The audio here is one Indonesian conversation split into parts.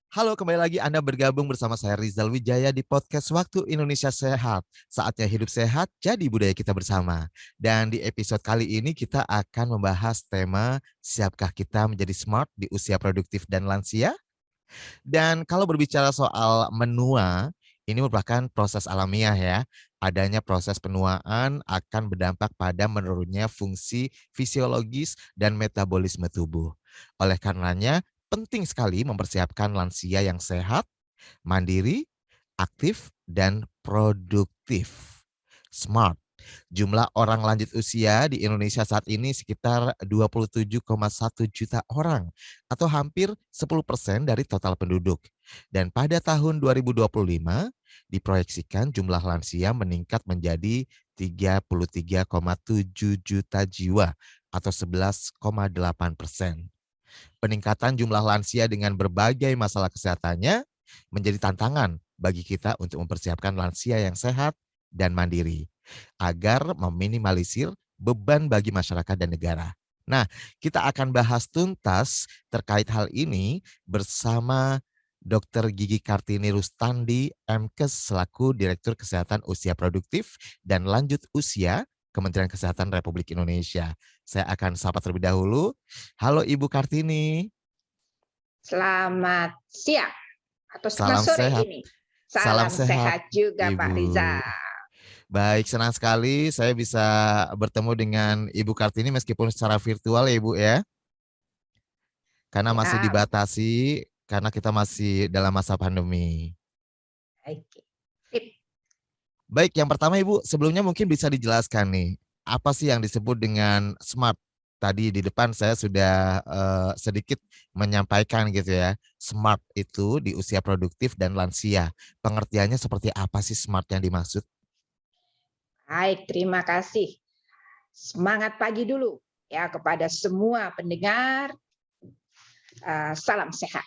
Halo, kembali lagi Anda bergabung bersama saya Rizal Wijaya di podcast Waktu Indonesia Sehat. Saatnya hidup sehat, jadi budaya kita bersama. Dan di episode kali ini kita akan membahas tema siapkah kita menjadi smart di usia produktif dan lansia? Dan kalau berbicara soal menua, ini merupakan proses alamiah ya. Adanya proses penuaan akan berdampak pada menurunnya fungsi fisiologis dan metabolisme tubuh. Oleh karenanya, penting sekali mempersiapkan lansia yang sehat, mandiri, aktif, dan produktif. Smart. Jumlah orang lanjut usia di Indonesia saat ini sekitar 27,1 juta orang atau hampir 10% dari total penduduk. Dan pada tahun 2025 diproyeksikan jumlah lansia meningkat menjadi 33,7 juta jiwa atau 11,8%. Peningkatan jumlah lansia dengan berbagai masalah kesehatannya menjadi tantangan bagi kita untuk mempersiapkan lansia yang sehat dan mandiri agar meminimalisir beban bagi masyarakat dan negara. Nah, kita akan bahas tuntas terkait hal ini bersama Dr. Gigi Kartini Rustandi, MKes selaku Direktur Kesehatan Usia Produktif dan Lanjut Usia Kementerian Kesehatan Republik Indonesia. Saya akan sapa terlebih dahulu. Halo Ibu Kartini. Selamat siang atau selamat Salam sore sehat. ini. Salam Salam sehat, sehat juga Pak Ibu. Rizal. Baik, senang sekali saya bisa bertemu dengan Ibu Kartini meskipun secara virtual ya Ibu ya. Karena masih Ya, dibatasi karena kita masih dalam masa pandemi. baik. Sip. Baik, yang pertama Ibu, sebelumnya mungkin bisa dijelaskan nih, apa sih yang disebut dengan smart? Tadi di depan saya sudah sedikit menyampaikan gitu ya, smart itu di usia produktif dan lansia. Pengertiannya seperti apa sih smart yang dimaksud? Baik, terima kasih. Semangat pagi dulu ya kepada semua pendengar. Salam sehat.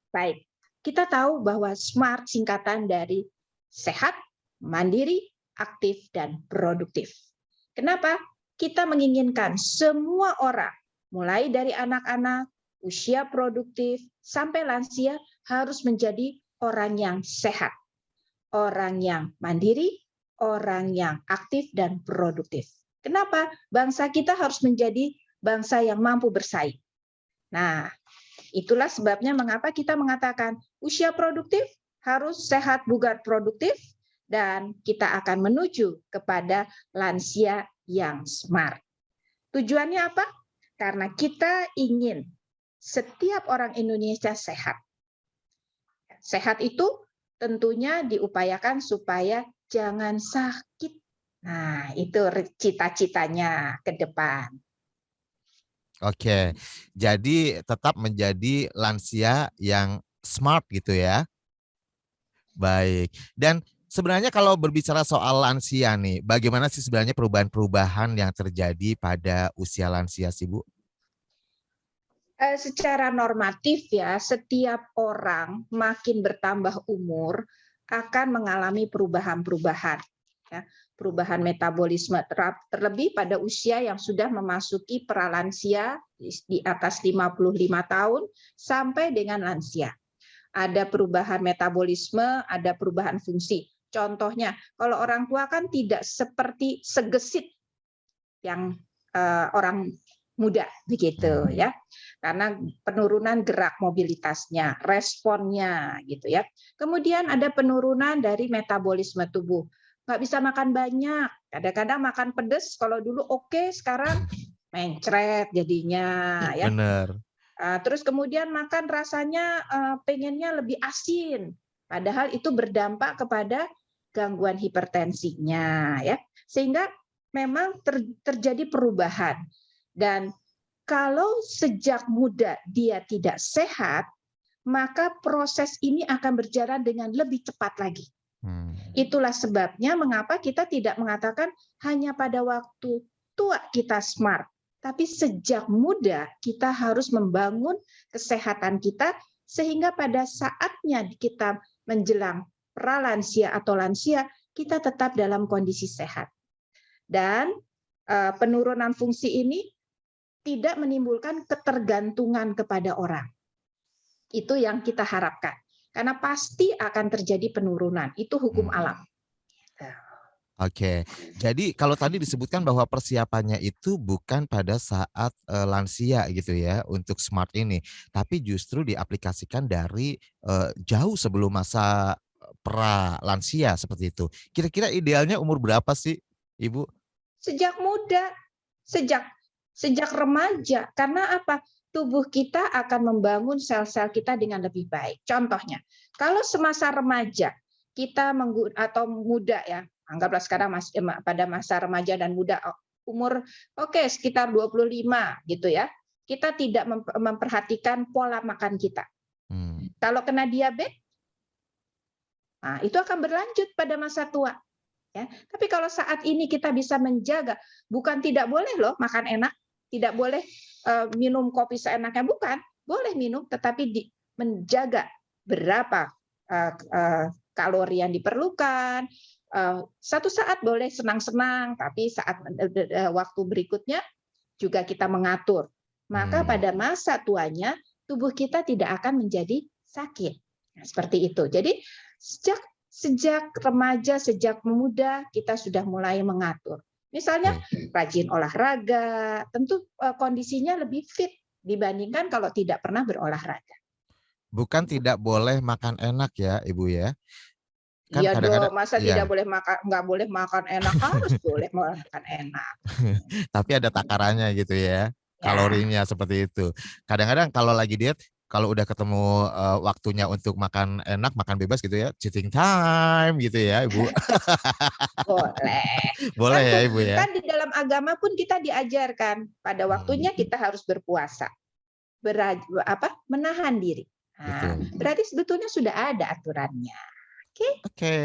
Baik, kita tahu bahwa SMART singkatan dari sehat, mandiri, aktif, dan produktif. Kenapa? Kita menginginkan semua orang, mulai dari anak-anak, usia produktif, sampai lansia, harus menjadi orang yang sehat, orang yang mandiri, orang yang aktif, dan produktif. Kenapa? Bangsa kita harus menjadi bangsa yang mampu bersaing. Nah, itulah sebabnya mengapa kita mengatakan usia produktif harus sehat, bugar, produktif, dan kita akan menuju kepada lansia yang smart. Tujuannya apa? Karena kita ingin setiap orang Indonesia sehat. Sehat itu tentunya diupayakan supaya jangan sakit. Nah, itu cita-citanya ke depan. Oke, jadi tetap menjadi lansia yang smart gitu ya. Baik. Dan sebenarnya kalau berbicara soal lansia nih, bagaimana sih sebenarnya perubahan-perubahan yang terjadi pada usia lansia sih Bu? Secara normatif ya, setiap orang makin bertambah umur akan mengalami perubahan-perubahan. Ya, perubahan metabolisme terlebih pada usia yang sudah memasuki pralansia di atas 55 tahun sampai dengan lansia. Ada perubahan metabolisme, ada perubahan fungsi. Contohnya, kalau orang tua kan tidak seperti segesit yang orang muda begitu ya, karena penurunan gerak mobilitasnya, responnya gitu ya. Kemudian ada penurunan dari metabolisme tubuh, nggak bisa makan banyak, kadang-kadang makan pedas kalau dulu oke, sekarang mencret jadinya ya. Bener. Terus kemudian makan rasanya pengennya lebih asin, padahal itu berdampak kepada gangguan hipertensinya ya, sehingga memang terjadi perubahan. Dan kalau sejak muda dia tidak sehat, maka proses ini akan berjalan dengan lebih cepat lagi. Itulah sebabnya mengapa kita tidak mengatakan hanya pada waktu tua kita smart, tapi sejak muda kita harus membangun kesehatan kita sehingga pada saatnya kita menjelang pralansia atau lansia, kita tetap dalam kondisi sehat. Dan penurunan fungsi ini tidak menimbulkan ketergantungan kepada orang. Itu yang kita harapkan. Karena pasti akan terjadi penurunan. Itu hukum Hmm. alam. Oke, jadi kalau tadi disebutkan bahwa persiapannya itu bukan pada saat lansia gitu ya untuk smart ini, tapi justru diaplikasikan dari jauh sebelum masa pra lansia seperti itu. Kira-kira idealnya umur berapa sih, Ibu? Sejak muda, sejak sejak remaja. Karena apa? Tubuh kita akan membangun sel-sel kita dengan lebih baik. Contohnya, kalau semasa remaja kita atau muda ya, anggaplah sekarang pada masa remaja dan muda umur sekitar 25 gitu ya. Kita tidak memperhatikan pola makan kita. Kalau kena diabetes, nah itu akan berlanjut pada masa tua. Ya. Tapi kalau saat ini kita bisa menjaga, bukan tidak boleh loh makan enak, tidak boleh minum kopi seenaknya, bukan, boleh minum, tetapi menjaga berapa kalori yang diperlukan. Satu saat boleh senang-senang, tapi saat waktu berikutnya juga kita mengatur. Maka pada masa tuanya tubuh kita tidak akan menjadi sakit. Nah, seperti itu. Jadi sejak remaja, sejak muda kita sudah mulai mengatur. Misalnya rajin olahraga, tentu kondisinya lebih fit dibandingkan kalau tidak pernah berolahraga. Bukan tidak boleh makan enak ya, Ibu ya. Kan Iya kadang-kadang dong, masa tidak ya, boleh makan, nggak boleh makan enak, harus boleh makan enak. tapi ada takarannya gitu ya. Ya, Kalorinya seperti itu. Kadang-kadang kalau lagi diet, kalau udah ketemu waktunya untuk makan enak, makan bebas gitu ya, cheating time gitu ya, Ibu. boleh. Boleh Kan ya, Ibu ya. kan di dalam agama pun kita diajarkan pada waktunya kita harus berpuasa, menahan diri. Nah, Betul. berarti sebetulnya sudah ada aturannya. Oke? Oke,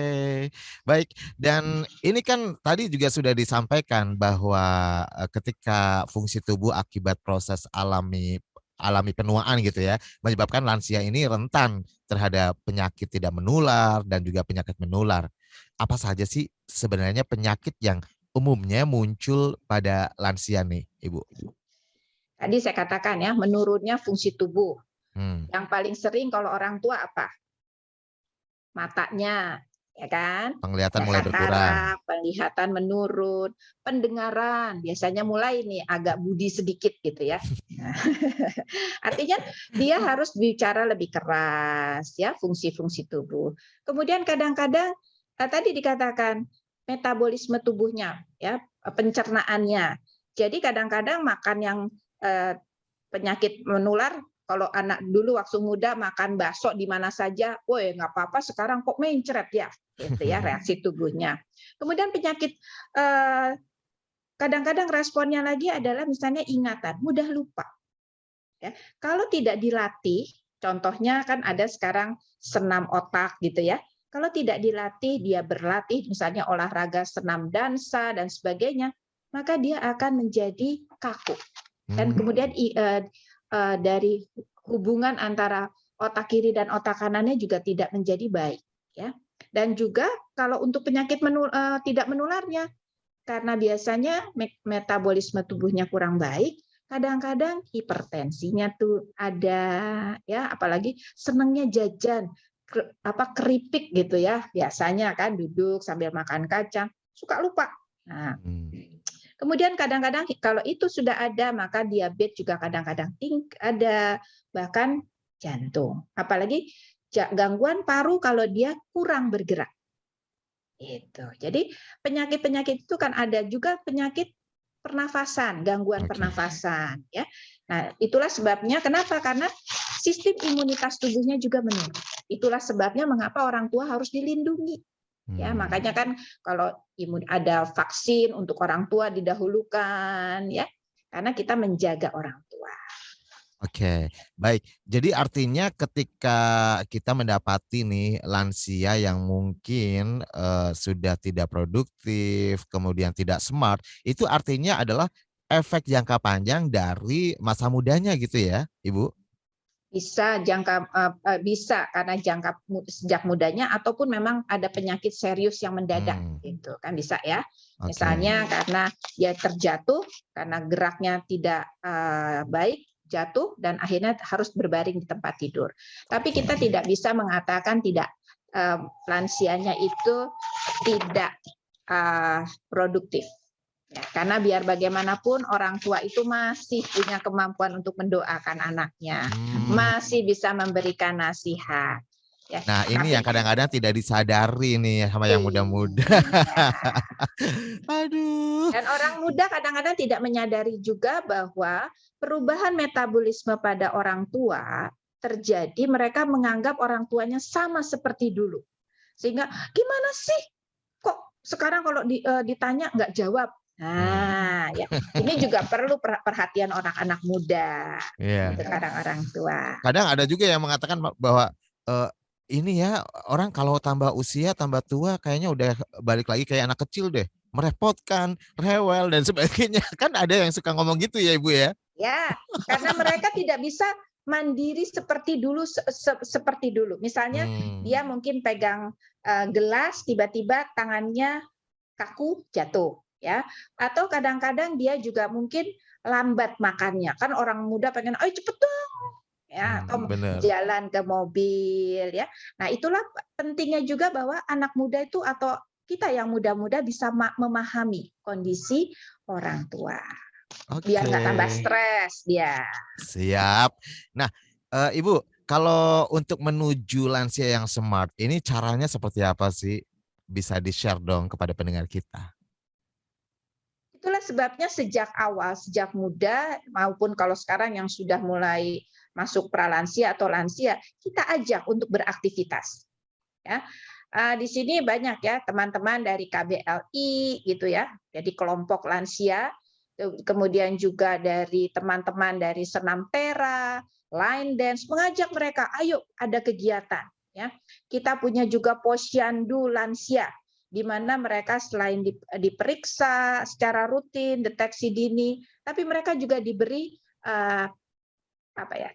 baik. Dan ini kan tadi juga sudah disampaikan bahwa ketika fungsi tubuh akibat proses alami penuaan gitu ya, menyebabkan lansia ini rentan terhadap penyakit tidak menular dan juga penyakit menular. Apa saja sih sebenarnya penyakit yang umumnya muncul pada lansia nih, Ibu? Tadi saya katakan ya, menurunnya fungsi tubuh. Hmm, Yang paling sering kalau orang tua apa? Matanya, ya kan? penglihatan Ada mulai berkurang. katarak, penglihatan menurun, pendengaran biasanya mulai nih agak budi sedikit gitu ya. Nah, artinya dia harus bicara lebih keras ya, fungsi-fungsi tubuh. Kemudian kadang-kadang tadi dikatakan metabolisme tubuhnya ya, pencernaannya. Jadi kadang-kadang makan yang penyakit menular, kalau anak dulu waktu muda makan bakso di mana saja, woi nggak apa-apa, sekarang kok mencret ya, gitu ya reaksi tubuhnya. Kemudian penyakit kadang-kadang responnya lagi adalah misalnya ingatan, mudah lupa. Ya. Kalau tidak dilatih, contohnya kan ada sekarang senam otak gitu ya. Kalau tidak dilatih, dia berlatih misalnya olahraga senam dansa dan sebagainya, maka dia akan menjadi kaku. Dan kemudian dari hubungan antara otak kiri dan otak kanannya juga tidak menjadi baik, ya. Dan juga kalau untuk penyakit tidak menularnya, karena biasanya metabolisme tubuhnya kurang baik, kadang-kadang hipertensinya tuh ada, ya, apalagi senangnya jajan keripik gitu ya, biasanya kan duduk sambil makan kacang, suka lupa. Nah, kemudian kadang-kadang kalau itu sudah ada, maka diabetes juga kadang-kadang ada, bahkan jantung. Apalagi gangguan paru kalau dia kurang bergerak. Itu. Jadi penyakit-penyakit itu kan ada juga penyakit pernafasan, gangguan pernafasan, ya. Nah, itulah sebabnya kenapa? Karena sistem imunitas tubuhnya juga menurun. Itulah sebabnya mengapa orang tua harus dilindungi. Ya, makanya kan kalau ada vaksin untuk orang tua didahulukan ya, karena kita menjaga orang tua. Oke, baik. Jadi artinya ketika kita mendapati nih lansia yang mungkin sudah tidak produktif, kemudian tidak smart, itu artinya adalah efek jangka panjang dari masa mudanya gitu ya, Ibu? Bisa karena sejak mudanya ataupun memang ada penyakit serius yang mendadak gitu kan bisa ya. Oke. Misalnya karena dia terjatuh karena geraknya tidak baik, jatuh dan akhirnya harus berbaring di tempat tidur. Tapi kita tidak bisa mengatakan tidak lansianya itu tidak produktif. Ya, karena biar bagaimanapun orang tua itu masih punya kemampuan untuk mendoakan anaknya, masih bisa memberikan nasihat. Ya, Nah, ini yang kadang-kadang tidak disadari nih sama yang muda-muda. Aduh. Dan orang muda kadang-kadang tidak menyadari juga bahwa perubahan metabolisme pada orang tua terjadi, mereka menganggap orang tuanya sama seperti dulu. Sehingga gimana sih kok sekarang kalau ditanya nggak jawab. Nah, ya ini juga perlu perhatian orang-anak muda, untuk orang-orang tua. Kadang ada juga yang mengatakan bahwa ini ya orang kalau tambah usia tambah tua kayaknya udah balik lagi kayak anak kecil deh, merepotkan, rewel dan sebagainya. Kan ada yang suka ngomong gitu ya Ibu ya? Ya, karena mereka tidak bisa mandiri seperti dulu seperti dulu. Misalnya dia mungkin pegang gelas, tiba-tiba tangannya kaku jatuh, ya. Atau kadang-kadang dia juga mungkin lambat makannya. Kan orang muda pengen, "Ayo cepet dong." Ya, atau jalan ke mobil, ya. Nah, itulah pentingnya juga bahwa anak muda itu atau kita yang muda-muda bisa memahami kondisi orang tua. Biar nggak tambah stres dia. Siap. Nah, Ibu, kalau untuk menuju lansia yang smart, ini caranya seperti apa sih? Bisa di-share dong kepada pendengar kita. Itulah sebabnya sejak awal, sejak muda, maupun kalau sekarang yang sudah mulai masuk pralansia atau lansia, kita ajak untuk beraktivitas. Ya, di sini banyak ya teman-teman dari KBLI gitu ya, jadi kelompok lansia, kemudian juga dari teman-teman dari senam tera, line dance, mengajak mereka, ayo ada kegiatan. Ya, kita punya juga posyandu lansia, di mana mereka selain diperiksa secara rutin, deteksi dini, tapi mereka juga diberi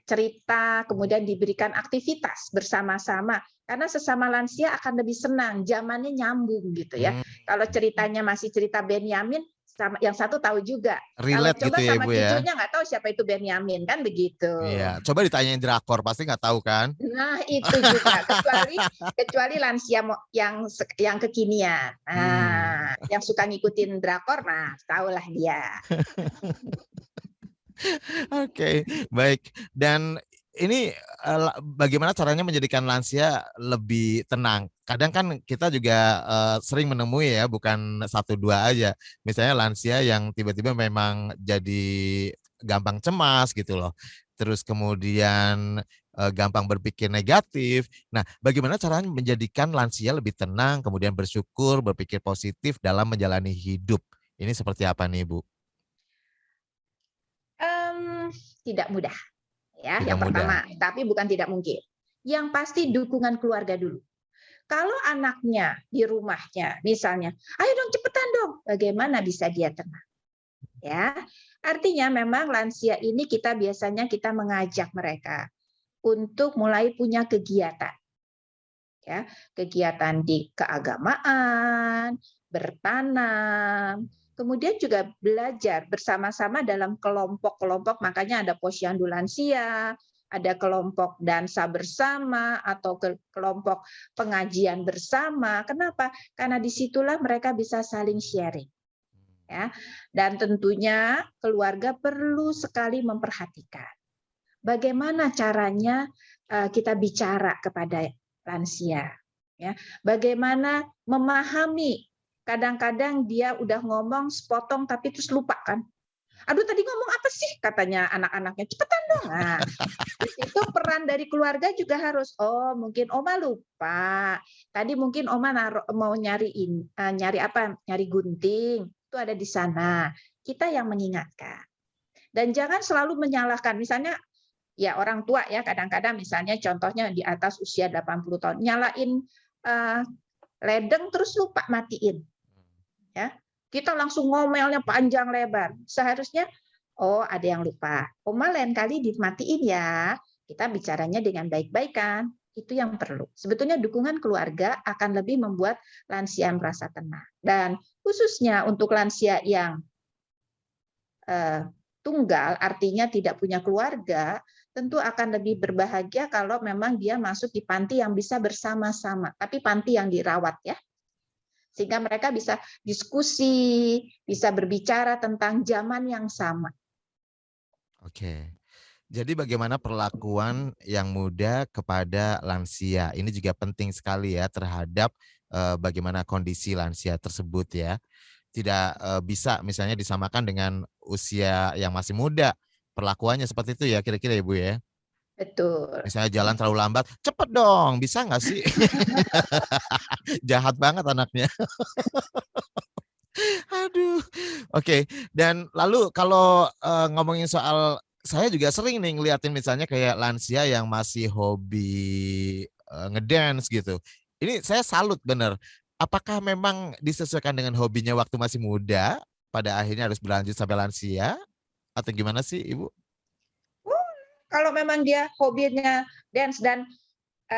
cerita, kemudian diberikan aktivitas bersama-sama. Karena sesama lansia akan lebih senang, zamannya nyambung gitu ya. Kalau ceritanya masih cerita Benyamin, sama yang satu tahu juga. Kalau Relate coba gitu ya sama Ibu ya? cucunya nggak tahu siapa itu Benyamin, kan begitu. Iya, coba ditanyain drakor, pasti nggak tahu kan? Nah, itu juga kecuali lansia yang kekinian. Nah, yang suka ngikutin drakor, nah tahulah dia. Oke, baik. Dan ini bagaimana caranya menjadikan lansia lebih tenang? Kadang kan kita juga sering menemui ya, bukan satu dua aja. Misalnya lansia yang tiba-tiba memang jadi gampang cemas gitu loh. Terus kemudian gampang berpikir negatif. Nah, bagaimana caranya menjadikan lansia lebih tenang, kemudian bersyukur, berpikir positif dalam menjalani hidup? Ini seperti apa nih, Bu? Tidak mudah, ya. Tidak Yang mudah. pertama, tapi bukan tidak mungkin. Yang pasti dukungan keluarga dulu. Kalau anaknya di rumahnya, misalnya, ayo dong cepetan dong, bagaimana bisa dia tenang? Ya, artinya memang lansia ini biasanya kita mengajak mereka untuk mulai punya kegiatan, ya, kegiatan di keagamaan, bertanam, kemudian juga belajar bersama-sama dalam kelompok-kelompok, makanya ada posyandu lansia, ada kelompok dansa bersama atau kelompok pengajian bersama. Kenapa? Karena disitulah mereka bisa saling sharing. Ya, dan tentunya keluarga perlu sekali memperhatikan bagaimana caranya kita bicara kepada lansia, ya. Bagaimana memahami, kadang-kadang dia udah ngomong sepotong tapi terus lupa kan. Aduh tadi ngomong apa sih katanya anak-anaknya, cepetan dong. Nah, di situ peran dari keluarga juga harus, oh mungkin Oma lupa. Tadi mungkin Oma mau nyari apa? Nyari gunting. Itu ada di sana. Kita yang mengingatkan. Dan jangan selalu menyalahkan. Misalnya ya orang tua ya kadang-kadang misalnya contohnya di atas usia 80 tahun nyalain ledeng terus lupa matiin. Ya. Kita langsung ngomelnya panjang lebar. Seharusnya oh ada yang lupa. Oma lain kali dimatiin ya. Kita bicaranya dengan baik-baik kan. Itu yang perlu. Sebetulnya dukungan keluarga akan lebih membuat lansia merasa tenang. Dan khususnya untuk lansia yang tunggal, artinya tidak punya keluarga, tentu akan lebih berbahagia kalau memang dia masuk di panti yang bisa bersama-sama, tapi panti yang dirawat ya. Sehingga mereka bisa diskusi, bisa berbicara tentang zaman yang sama. Oke. Jadi bagaimana perlakuan yang muda kepada lansia? Ini juga penting sekali ya terhadap bagaimana kondisi lansia tersebut ya. Tidak bisa misalnya disamakan dengan usia yang masih muda. Perlakuannya seperti itu ya kira-kira Ibu ya. Betul. Misalnya jalan terlalu lambat, cepet dong, bisa nggak sih? Jahat banget anaknya. Aduh. Oke, dan lalu kalau, ngomongin soal saya juga sering nih ngeliatin misalnya kayak lansia yang masih hobi, nge-dance gitu. Ini saya salut bener. Apakah memang disesuaikan dengan hobinya waktu masih muda, pada akhirnya harus berlanjut sampai lansia, atau gimana sih, Ibu? Kalau memang dia hobinya dance dan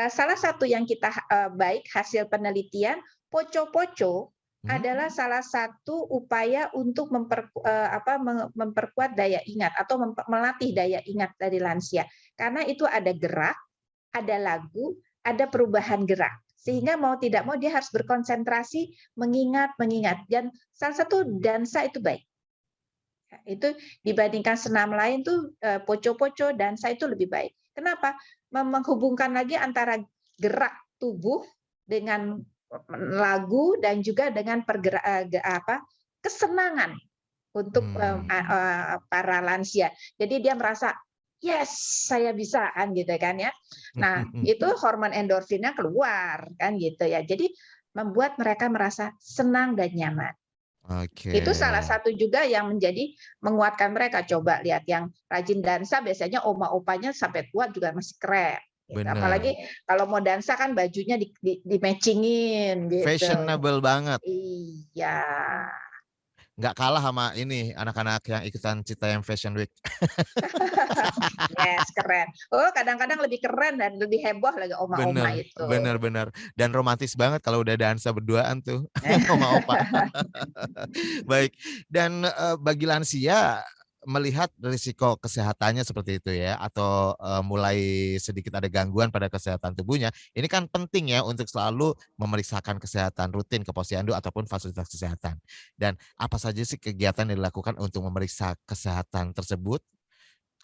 salah satu yang kita baik hasil penelitian, poco-poco Hmm? adalah salah satu upaya untuk memperkuat daya ingat atau melatih daya ingat dari lansia. Karena itu ada gerak, ada lagu, ada perubahan gerak. Sehingga mau tidak mau dia harus berkonsentrasi mengingat. Dan salah satu dansa itu baik. Itu dibandingkan senam lain tuh poco-poco dansa itu lebih baik. Kenapa? Menghubungkan lagi antara gerak tubuh dengan lagu dan juga dengan kesenangan untuk Hmm. para lansia. Jadi dia merasa yes saya bisa kan gitu kan ya. Nah itu hormon endorfinnya keluar kan gitu ya. Jadi membuat mereka merasa senang dan nyaman. Oke, Itu salah satu juga yang menjadi menguatkan mereka. Coba lihat yang rajin dansa biasanya oma-opanya sampai tua juga masih keren. Gitu. bener. Apalagi kalau mau dansa kan bajunya di matchingin gitu. Fashionable banget. Iya. Nggak kalah sama ini, anak-anak yang ikutan Citayam Fashion Week. Yes, keren. Oh, kadang-kadang lebih keren dan lebih heboh lagi oma-oma Bener, itu. bener bener. Dan romantis banget kalau udah dansa berduaan tuh, sama opa. Baik, dan, bagi lansia melihat risiko kesehatannya seperti itu ya, atau, mulai sedikit ada gangguan pada kesehatan tubuhnya, ini kan penting ya untuk selalu memeriksakan kesehatan rutin ke posyandu ataupun fasilitas kesehatan. Dan apa saja sih kegiatan yang dilakukan untuk memeriksa kesehatan tersebut?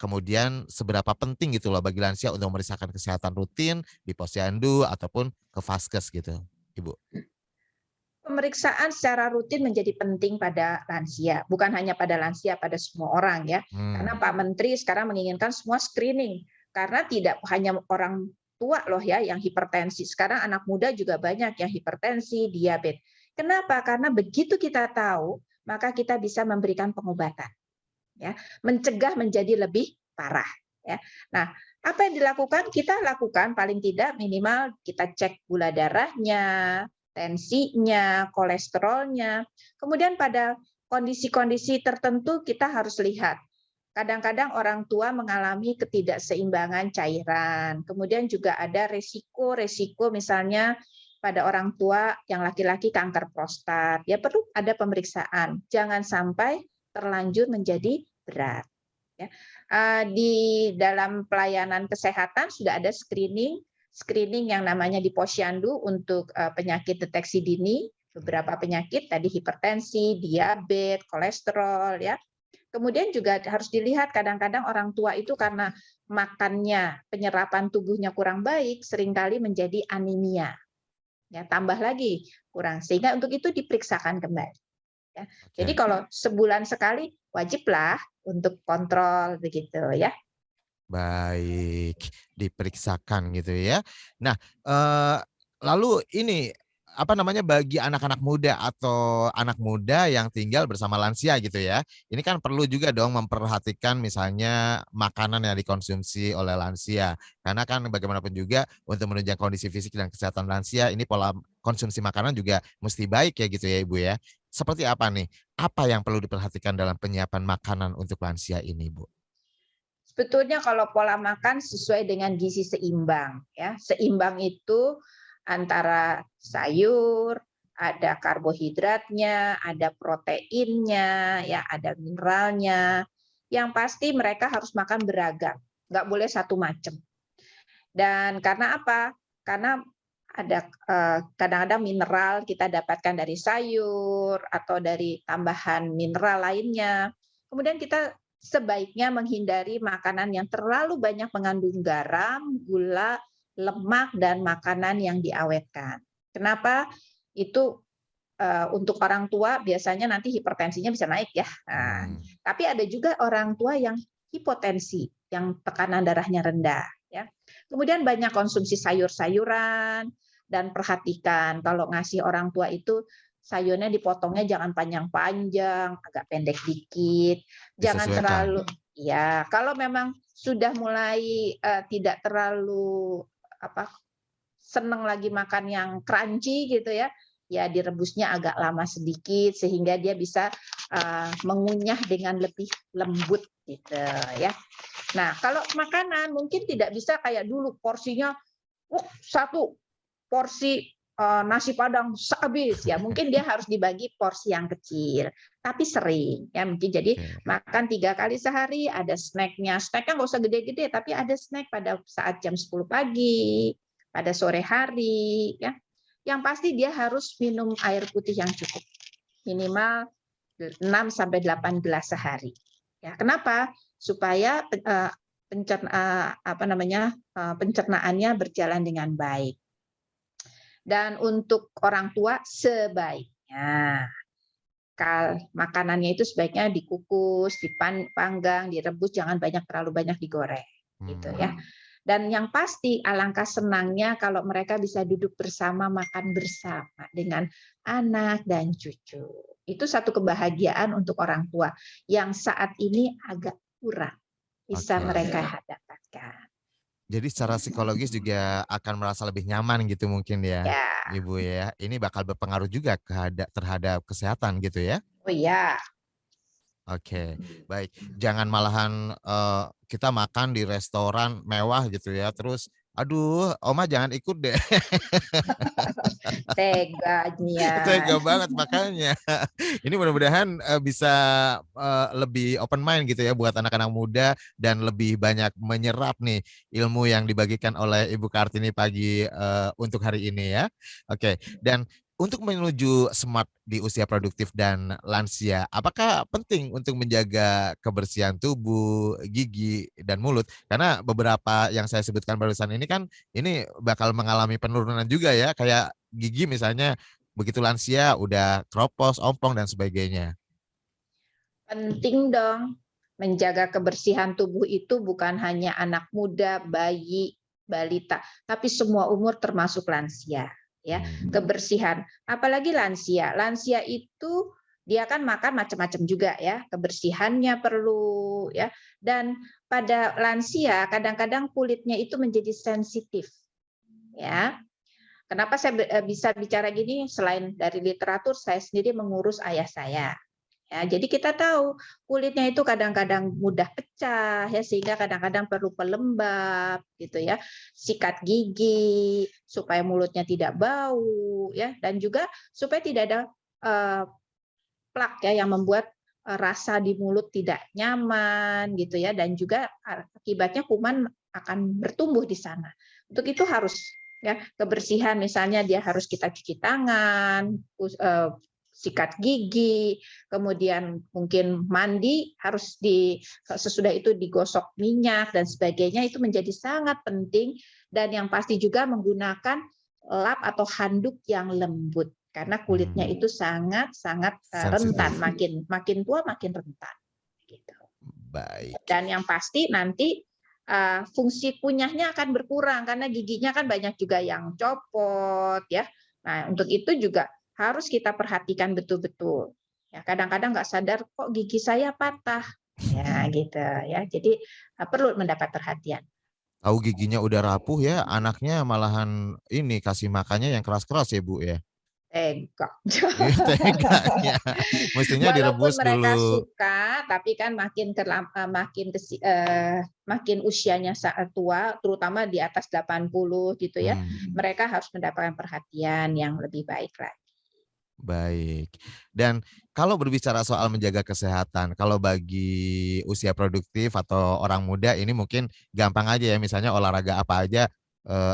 Kemudian seberapa penting gitu loh bagi lansia untuk memeriksakan kesehatan rutin di posyandu ataupun ke Vaskes gitu, Ibu? Pemeriksaan secara rutin menjadi penting pada lansia, bukan hanya pada lansia, pada semua orang ya. Karena Hmm. Pak Menteri sekarang menginginkan semua screening, karena tidak hanya orang tua loh ya yang hipertensi. Sekarang anak muda juga banyak yang hipertensi, diabetes. Kenapa? Karena begitu kita tahu, maka kita bisa memberikan pengobatan, ya, mencegah menjadi lebih parah. Ya. Nah, apa yang dilakukan? Kita lakukan paling tidak minimal kita cek gula darahnya, tensinya, kolesterolnya. Kemudian pada kondisi-kondisi tertentu kita harus lihat. Kadang-kadang orang tua mengalami ketidakseimbangan cairan. Kemudian juga ada resiko-resiko misalnya pada orang tua yang laki-laki kanker prostat. Ya perlu ada pemeriksaan. Jangan sampai terlanjur menjadi berat. Ya. Di dalam pelayanan kesehatan sudah ada screening yang namanya di posyandu untuk penyakit deteksi dini, beberapa penyakit tadi hipertensi, diabetes, kolesterol ya. Kemudian juga harus dilihat kadang-kadang orang tua itu karena makannya, penyerapan tubuhnya kurang baik, seringkali menjadi anemia. Ya, tambah lagi kurang. Sehingga untuk itu diperiksakan kembali. Ya. Jadi Oke. kalau sebulan sekali wajiblah untuk kontrol begitu ya. Baik, diperiksakan gitu ya. Nah, lalu ini, apa namanya, bagi anak-anak muda atau anak muda yang tinggal bersama lansia gitu ya, ini kan perlu juga dong memperhatikan misalnya makanan yang dikonsumsi oleh lansia. Karena kan bagaimanapun juga untuk menunjang kondisi fisik dan kesehatan lansia, ini pola konsumsi makanan juga mesti baik ya gitu ya, Ibu ya. Seperti apa nih? Apa yang perlu diperhatikan dalam penyiapan makanan untuk lansia ini, Bu? Sebetulnya kalau pola makan sesuai dengan gizi seimbang ya. Seimbang itu antara sayur, ada karbohidratnya, ada proteinnya, ya, ada mineralnya. yang pasti mereka harus makan beragam, nggak boleh satu macam. Dan karena apa? Karena ada kadang-kadang mineral kita dapatkan dari sayur atau dari tambahan mineral lainnya. Kemudian kita sebaiknya menghindari makanan yang terlalu banyak mengandung garam, gula, lemak, dan makanan yang diawetkan. Kenapa? Itu untuk orang tua biasanya nanti hipertensinya bisa naik ya. Nah, tapi ada juga orang tua yang hipotensi, yang tekanan darahnya rendah. Ya. Kemudian banyak konsumsi sayur-sayuran, dan perhatikan kalau ngasih orang tua itu sayurnya dipotongnya jangan panjang-panjang, agak pendek dikit, jangan Disesuaikan. terlalu ya. Kalau memang sudah mulai tidak terlalu seneng lagi makan yang crunchy gitu ya, ya direbusnya agak lama sedikit sehingga dia bisa mengunyah dengan lebih lembut gitu ya. Nah, kalau makanan mungkin tidak bisa kayak dulu porsinya satu porsi nasi padang sehabis ya, mungkin dia harus dibagi porsi yang kecil tapi sering ya, mungkin jadi makan 3 kali sehari, ada snacknya nggak usah gede-gede tapi ada snack pada saat jam 10 pagi, pada sore hari ya. Yang pasti dia harus minum air putih yang cukup, minimal 6-8 gelas sehari ya. Kenapa? Supaya pencernaannya berjalan dengan baik. Dan untuk orang tua sebaiknya makanannya itu sebaiknya dikukus, dipanggang, direbus, jangan terlalu banyak digoreng, gitu ya. Dan yang pasti alangkah senangnya kalau mereka bisa duduk bersama, makan bersama dengan anak dan cucu. Itu satu kebahagiaan untuk orang tua yang saat ini agak kurang bisa mereka dapatkan. Jadi secara psikologis juga akan merasa lebih nyaman gitu mungkin ya, Ya. Ibu ya. Ini bakal berpengaruh juga terhadap kesehatan gitu ya? Oh iya. Oke, baik. Jangan malahan kita makan di restoran mewah gitu ya, terus, "Aduh, Oma jangan ikut deh." Teganya. Tega banget makanya. Ini mudah-mudahan bisa lebih open mind gitu ya buat anak-anak muda dan lebih banyak menyerap nih ilmu yang dibagikan oleh Ibu Kartini pagi untuk hari ini ya. Oke, dan untuk menuju smart di usia produktif dan lansia, apakah penting untuk menjaga kebersihan tubuh, gigi, dan mulut? Karena beberapa yang saya sebutkan barusan ini kan ini bakal mengalami penurunan juga ya, kayak gigi misalnya begitu lansia udah kropos, ompong, dan sebagainya. Penting dong. Menjaga kebersihan tubuh itu bukan hanya anak muda, bayi, balita, tapi semua umur termasuk lansia. Ya, kebersihan. Apalagi lansia. Lansia itu dia kan makan macam-macam juga ya. Kebersihannya perlu ya. Dan pada lansia kadang-kadang kulitnya itu menjadi sensitif. Ya. Kenapa saya bisa bicara gini? Selain dari literatur, saya sendiri mengurus ayah saya. Ya, jadi kita tahu kulitnya itu kadang-kadang mudah pecah ya, sehingga kadang-kadang perlu pelembab gitu ya, sikat gigi supaya mulutnya tidak bau ya, dan juga supaya tidak ada plak ya yang membuat rasa di mulut tidak nyaman gitu ya, dan juga akibatnya kuman akan bertumbuh di sana. Untuk itu harus ya kebersihan, misalnya dia harus kita cuci tangan, sikat gigi, kemudian mungkin mandi harus sesudah itu digosok minyak dan sebagainya, itu menjadi sangat penting. Dan yang pasti juga menggunakan lap atau handuk yang lembut karena kulitnya itu sangat rentan, makin tua makin rentan gitu. Baik. Dan yang pasti nanti fungsi kunyahnya akan berkurang karena giginya kan banyak juga yang copot ya. Nah, untuk itu juga harus kita perhatikan betul-betul. Ya, kadang-kadang nggak sadar kok gigi saya patah. Ya, gitu ya. Jadi perlu mendapat perhatian. Tahu giginya udah rapuh ya, anaknya malahan ini kasih makannya yang keras-keras ya, Bu ya? Tega. Teganya. Mestinya Walaupun direbus mereka dulu. suka, tapi kan makin usianya saat tua, terutama di atas 80 gitu ya, mereka harus mendapatkan perhatian yang lebih baik lagi. Baik. Dan kalau berbicara soal menjaga kesehatan, kalau bagi usia produktif atau orang muda ini mungkin gampang aja ya, misalnya olahraga apa aja,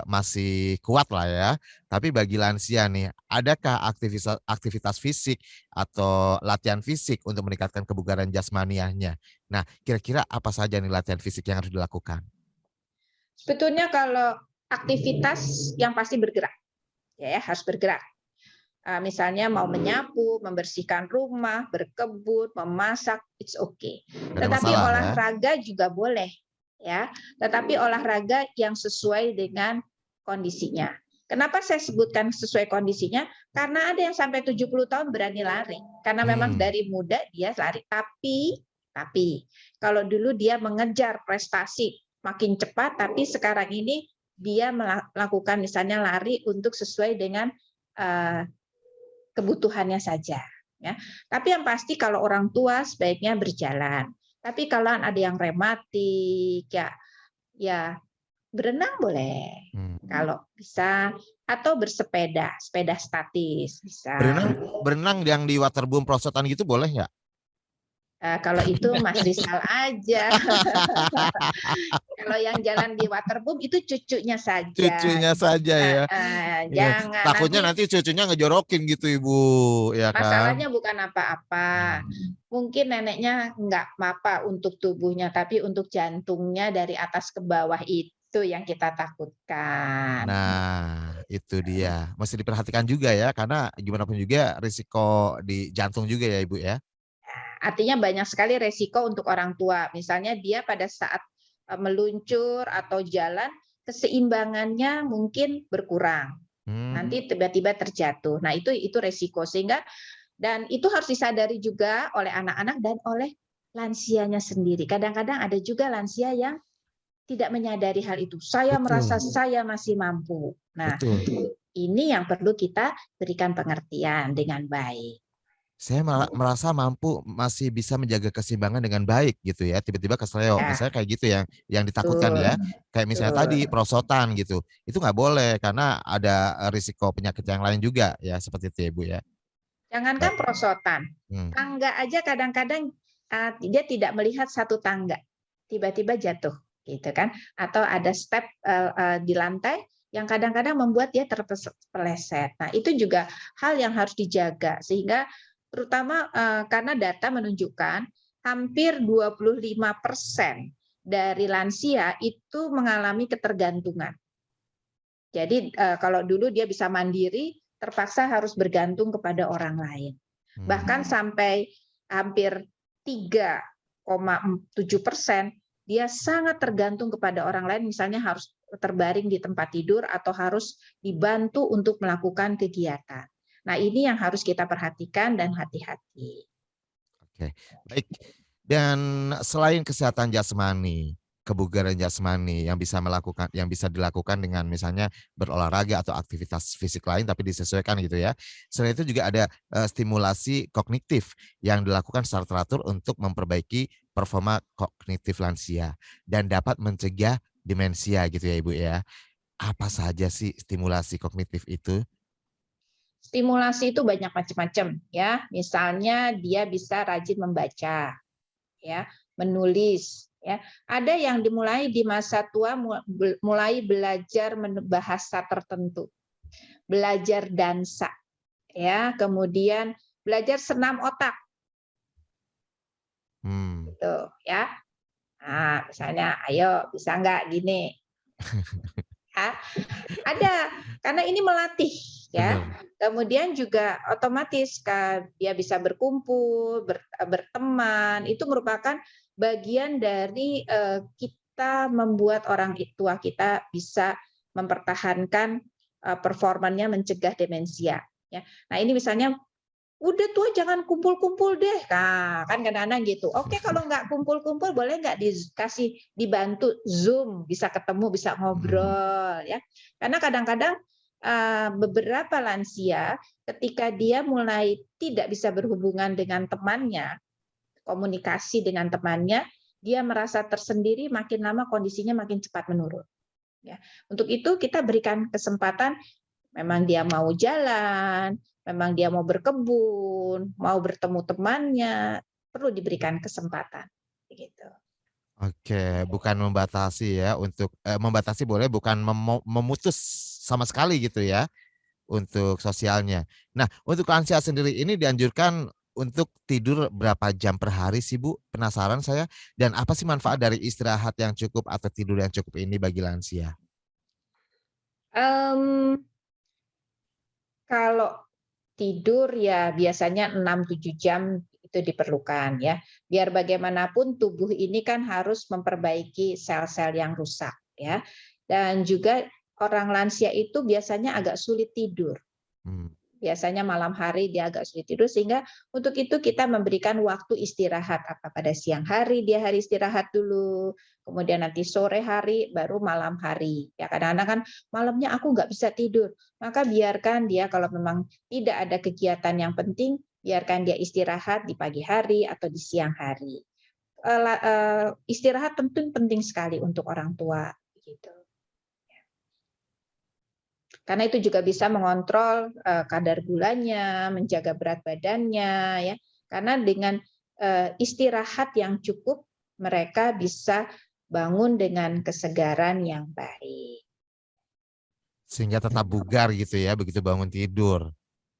masih kuat lah ya. Tapi bagi lansia nih, adakah aktivitas aktivitas fisik atau latihan fisik untuk meningkatkan kebugaran jasmaniahnya? Nah, kira-kira apa saja nih latihan fisik yang harus dilakukan? Sebetulnya kalau aktivitas yang pasti bergerak, ya harus bergerak. Misalnya mau menyapu, membersihkan rumah, berkebun, memasak, it's okay. Nggak ada Tetapi masalah ya? olahraga juga boleh, ya. Tetapi olahraga yang sesuai dengan kondisinya. Kenapa saya sebutkan sesuai kondisinya? Karena ada yang sampai 70 tahun berani lari. Karena memang Hmm, dari muda dia lari. Tapi kalau dulu dia mengejar prestasi makin cepat, tapi sekarang ini dia melakukan misalnya lari untuk sesuai dengan eh, kebutuhannya saja. Ya. Tapi yang pasti kalau orang tua sebaiknya berjalan. Tapi kalau ada yang rematik, ya berenang boleh hmm. kalau bisa, atau bersepeda, sepeda statis bisa. Berenang berenang yang di waterboom prosotan gitu boleh nggak? Kalau itu Mas Rizal aja. Kalau yang jalan di waterboom itu cucunya saja. Cucunya saja ya. Iya, Jangan takutnya nanti. nanti cucunya ngejorokin gitu Ibu, ya kan? Masalahnya bukan apa-apa. Hmm. Mungkin neneknya nggak apa-apa untuk tubuhnya, tapi untuk jantungnya dari atas ke bawah itu yang kita takutkan. Nah, itu dia. Mesti diperhatikan juga ya, karena gimana pun juga risiko di jantung juga ya Ibu ya. Artinya banyak sekali resiko untuk orang tua. Misalnya dia pada saat meluncur atau jalan, keseimbangannya mungkin berkurang. Hmm, Nanti tiba-tiba terjatuh. Nah, itu resiko sehingga dan itu harus disadari juga oleh anak-anak dan oleh lansianya sendiri. Kadang-kadang ada juga lansia yang tidak menyadari hal itu. Saya merasa betul, saya masih mampu. Nah, betul. ini yang perlu kita berikan pengertian dengan baik. Saya merasa mampu masih bisa menjaga keseimbangan dengan baik gitu ya. Tiba-tiba kesleo, Ya, misalnya kayak gitu yang ditakutkan betul, ya. Kayak misalnya tadi betul. perosotan gitu. Itu nggak boleh karena ada risiko penyakit yang lain juga ya seperti itu ya Ibu ya. Jangankan Baik. perosotan, Hmm. tangga aja kadang-kadang dia tidak melihat satu tangga, tiba-tiba jatuh, gitu kan? Atau ada step di lantai yang kadang-kadang membuat dia terpeleset. Nah, itu juga hal yang harus dijaga sehingga terutama karena data menunjukkan hampir 25% dari lansia itu mengalami ketergantungan. Jadi kalau dulu dia bisa mandiri, terpaksa harus bergantung kepada orang lain. Bahkan Hmm. sampai hampir 3,7% dia sangat tergantung kepada orang lain, misalnya harus terbaring di tempat tidur atau harus dibantu untuk melakukan kegiatan. Nah, ini yang harus kita perhatikan dan hati-hati. Oke, baik. Dan selain kesehatan jasmani, kebugaran jasmani yang bisa dilakukan dengan misalnya berolahraga atau aktivitas fisik lain tapi disesuaikan gitu ya. Selain itu juga ada stimulasi kognitif yang dilakukan secara teratur untuk memperbaiki performa kognitif lansia dan dapat mencegah demensia gitu ya Ibu ya. Apa saja sih stimulasi kognitif itu? Stimulasi itu banyak macam-macam ya. Misalnya dia bisa rajin membaca, ya, menulis, ya. Ada yang dimulai di masa tua mulai belajar bahasa tertentu, belajar dansa, ya, kemudian belajar senam otak, Hmm, gitu, ya. Nah, misalnya, ayo bisa nggak gini, ya. Ada, karena ini melatih, ya. bener. Kemudian juga otomatis dia bisa berkumpul, berteman, itu merupakan bagian dari kita membuat orang tua kita bisa mempertahankan performanya mencegah demensia. Ya. Nah ini misalnya udah tua jangan kumpul-kumpul deh. Nah, kan kadang-kadang gitu. Oke, kalau nggak kumpul-kumpul boleh nggak dikasih dibantu Zoom, bisa ketemu, bisa Hmm, ngobrol ya. Karena kadang-kadang beberapa lansia ketika dia mulai tidak bisa berhubungan dengan temannya, komunikasi dengan temannya, dia merasa tersendiri, makin lama kondisinya makin cepat menurun. Ya. Untuk itu kita berikan kesempatan. Memang dia mau jalan, memang dia mau berkebun, mau bertemu temannya, perlu diberikan kesempatan. Begitu. Oke, bukan membatasi ya untuk membatasi boleh, bukan memutus sama sekali gitu ya untuk sosialnya. Nah, untuk lansia sendiri ini dianjurkan untuk tidur berapa jam per hari sih Bu? Penasaran saya. Dan apa sih manfaat dari istirahat yang cukup atau tidur yang cukup ini bagi lansia? Mmm, kalau tidur ya biasanya 6-7 jam itu diperlukan ya. Biar bagaimanapun tubuh ini kan harus memperbaiki sel-sel yang rusak ya. Dan juga orang lansia itu biasanya agak sulit tidur. Hmm. Biasanya malam hari dia agak sulit tidur, sehingga untuk itu kita memberikan waktu istirahat. Apa pada siang hari dia hari istirahat dulu, kemudian nanti sore hari, baru malam hari. Ya kadang-kadang kan malamnya aku nggak bisa tidur, maka biarkan dia kalau memang tidak ada kegiatan yang penting, biarkan dia istirahat di pagi hari atau di siang hari. Istirahat tentu penting sekali untuk orang tua, gitu. Karena itu juga bisa mengontrol kadar gulanya, menjaga berat badannya, ya. Karena dengan istirahat yang cukup, mereka bisa bangun dengan kesegaran yang baik. Sehingga tetap bugar gitu ya begitu bangun tidur.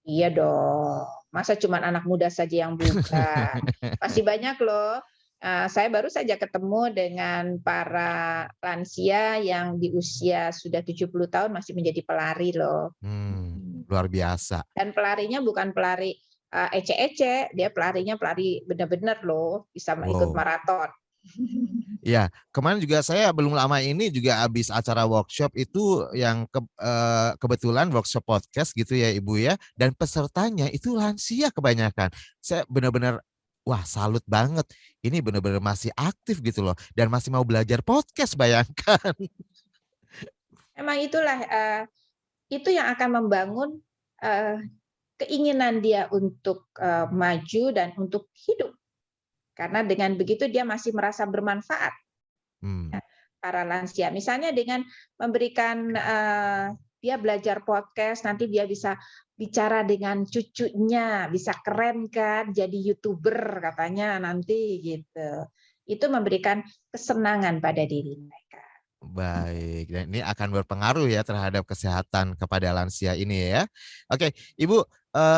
Iya dong, masa cuma anak muda saja yang bugar. Masih banyak loh. Saya baru saja ketemu dengan para lansia yang di usia sudah 70 tahun masih menjadi pelari loh. Luar biasa. Dan pelarinya bukan pelari ecek-ecek, dia pelarinya pelari benar-benar loh, bisa ikut Wow. maraton. Ya, kemarin juga saya belum lama ini juga habis acara workshop itu yang kebetulan workshop podcast gitu ya Ibu ya, dan pesertanya itu lansia kebanyakan. Saya benar-benar wah salut banget. Ini benar-benar masih aktif gitu loh dan masih mau belajar podcast bayangkan. Memang itulah itu yang akan membangun keinginan dia untuk maju dan untuk hidup. Karena dengan begitu dia masih merasa bermanfaat. Hmm. Para lansia. Misalnya dengan memberikan dia belajar podcast, nanti dia bisa bicara dengan cucunya, bisa keren kan, jadi YouTuber katanya nanti gitu. Itu memberikan kesenangan pada diri mereka. Baik, dan ini akan berpengaruh ya terhadap kesehatan kepada lansia ini ya. Oke, Ibu,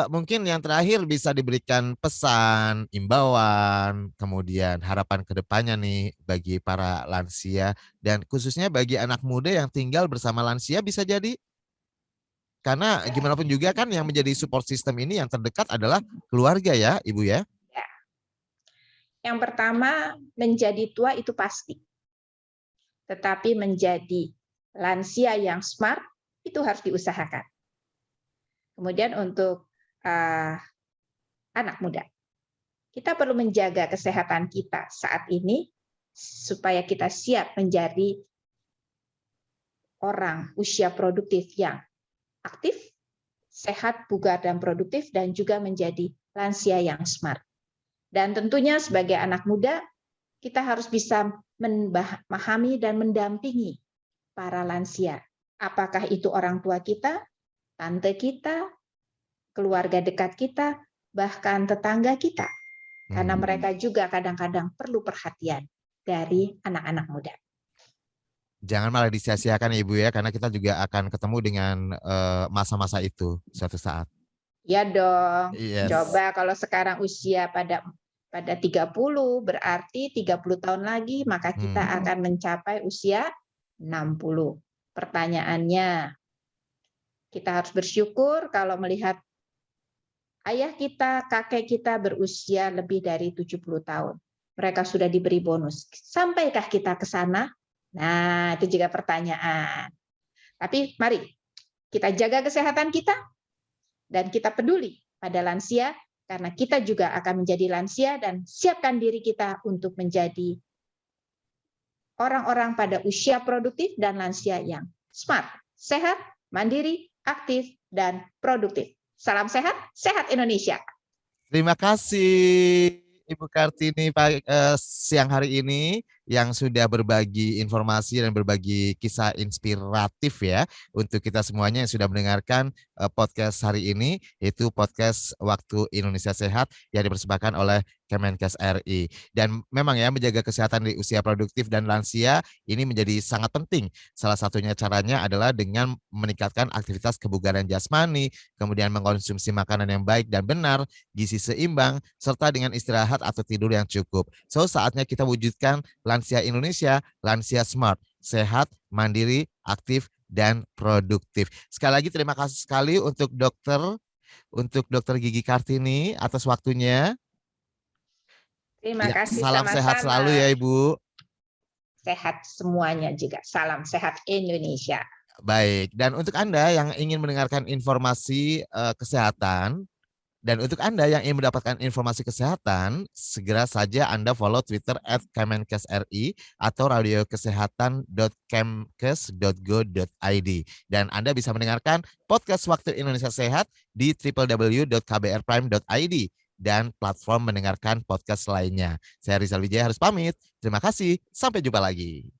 mungkin yang terakhir bisa diberikan pesan, imbauan, kemudian harapan ke depannya nih bagi para lansia dan khususnya bagi anak muda yang tinggal bersama lansia bisa jadi karena gimana pun juga kan yang menjadi support system ini yang terdekat adalah keluarga ya, Ibu ya. Ya. Yang pertama, menjadi tua itu pasti. Tetapi menjadi lansia yang smart itu harus diusahakan. Kemudian untuk anak muda, kita perlu menjaga kesehatan kita saat ini supaya kita siap menjadi orang usia produktif yang aktif, sehat, bugar, dan produktif, dan juga menjadi lansia yang smart. Dan tentunya sebagai anak muda, kita harus bisa memahami dan mendampingi para lansia. Apakah itu orang tua kita, tante kita, keluarga dekat kita, bahkan tetangga kita. Karena mereka juga kadang-kadang perlu perhatian dari anak-anak muda. Jangan malah disia-siakan ya Ibu ya, karena kita juga akan ketemu dengan masa-masa itu suatu saat. Ya dong. Yes. Coba kalau sekarang usia pada 30 berarti 30 tahun lagi maka kita akan mencapai usia 60. Pertanyaannya, kita harus bersyukur kalau melihat ayah kita, kakek kita berusia lebih dari 70 tahun. Mereka sudah diberi bonus. Sampaikah kita ke sana? Nah, itu juga pertanyaan. Tapi mari kita jaga kesehatan kita dan kita peduli pada lansia karena kita juga akan menjadi lansia dan siapkan diri kita untuk menjadi orang-orang pada usia produktif dan lansia yang smart, sehat, mandiri, aktif, dan produktif. Salam sehat, sehat Indonesia. Terima kasih Ibu Kartini siang hari ini. yang sudah berbagi informasi dan berbagi kisah inspiratif ya untuk kita semuanya yang sudah mendengarkan podcast hari ini, yaitu podcast Waktu Indonesia Sehat yang dipersembahkan oleh Kemenkes RI. Dan memang ya menjaga kesehatan di usia produktif dan lansia ini menjadi sangat penting. Salah satunya caranya adalah dengan meningkatkan aktivitas kebugaran jasmani, kemudian mengkonsumsi makanan yang baik dan benar, gizi seimbang, serta dengan istirahat atau tidur yang cukup. So, saatnya kita wujudkan lansia Indonesia, lansia smart, sehat, mandiri, aktif, dan produktif. Sekali lagi terima kasih sekali untuk Dokter Gigi Kartini atas waktunya. Terima Ya, kasih salam sehat selalu sama-sama. ya Ibu. Sehat semuanya juga. Salam sehat Indonesia. Baik, dan untuk Anda yang ingin mendengarkan informasi kesehatan, dan untuk Anda yang ingin mendapatkan informasi kesehatan, segera saja Anda follow Twitter @kemenkesri atau radiokesehatan.kemkes.go.id. Dan Anda bisa mendengarkan podcast Waktu Indonesia Sehat di www.kbrprime.id dan platform mendengarkan podcast lainnya. Saya Rizal Wijaya harus pamit. Terima kasih, sampai jumpa lagi.